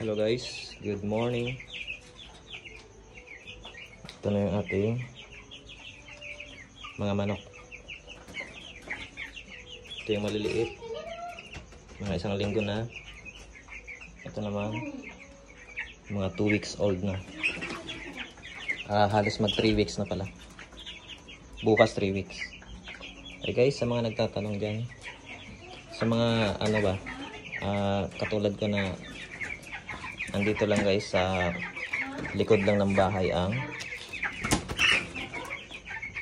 Hello guys, good morning. Ito na yung ating mga manok. Ito yung maliliit, mga isang linggo na. Ito naman mga 2 weeks old na. Halos mag 3 weeks na pala. Bukas 3 weeks. Okay guys, sa mga nagtatanong dyan, sa mga ano ba, katulad ko na andito lang guys sa likod lang ng bahay ang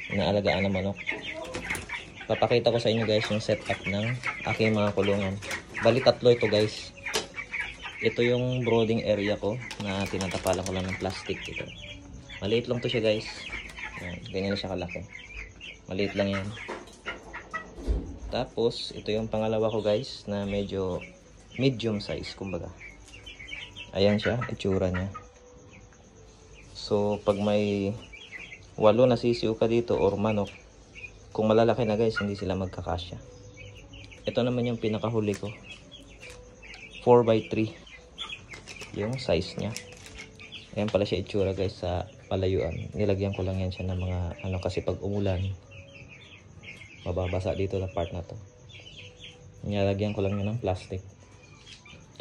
inaalagaan ng manok. Papakita ko sa inyo guys yung setup ng aking mga kulungan. Bali tatlo ito guys. Ito yung brooding area ko na tinatapalan ko lang ng plastic. Ito maliit lang to siya guys. Ganyan siya kalaki, maliit lang yan. Tapos ito yung pangalawa ko guys na medyo medium size kumbaga. Ayan siya, itsura niya. So pag may 8 na sisiw ka dito or manok, kung malalaki na guys, hindi sila magkakasya. Ito naman yung pinakahuli ko, 4x3 yung size niya. Ayan pala siya itsura guys sa palayuan. Nilagyan ko lang yan siya ng mga ano, kasi pag umulan mababasa dito na part na to. Nilagyan ko lang yun ng plastic.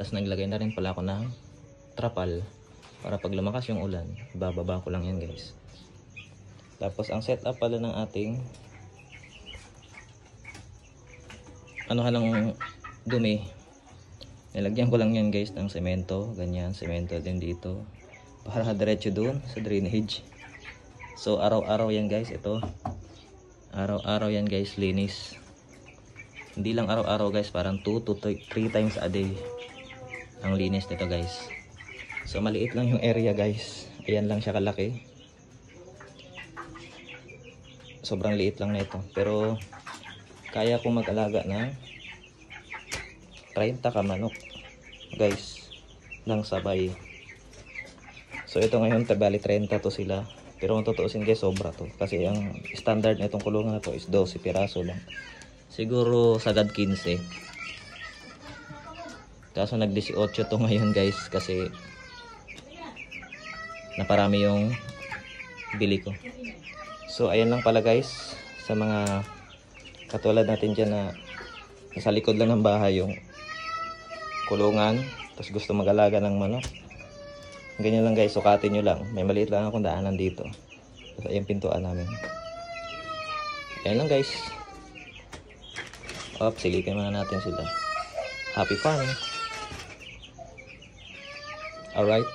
Tapos naglagay na rin pala ako ng trapal para pag lumakas yung ulan, bababa ko lang yan guys. Tapos ang setup pala ng ating ano halang dumi, nilagyan ko lang yan guys ng semento, ganyan, semento din dito para diretso doon sa drainage. So araw-araw yan guys, ito araw-araw yan guys, linis. Hindi lang araw-araw guys, parang 2 to 3 times a day ang linis nito guys. So maliit lang yung area guys, ayan lang siya kalaki, sobrang liit lang na ito, pero kaya kong mag-alaga ng 30 ka manok guys nang sabay. So ito ngayon bali 30 to sila, pero kung tutuusin guys sobra to, kasi ang standard na itong kulungan na to is 12 piraso lang, siguro sagad 15, kaso nag 18 to ngayon guys kasi naparami yung bili ko. So ayan lang pala guys, sa mga katulad natin dyan na nasa likod lang ng bahay yung kulungan, tapos gusto mag-alaga ng manok, ganyan lang guys, sukatin nyo lang. May maliit lang akong daanan dito, tapos ayan pintuan namin. Ayan lang guys. Silipin muna natin sila. Happy farming. Alright.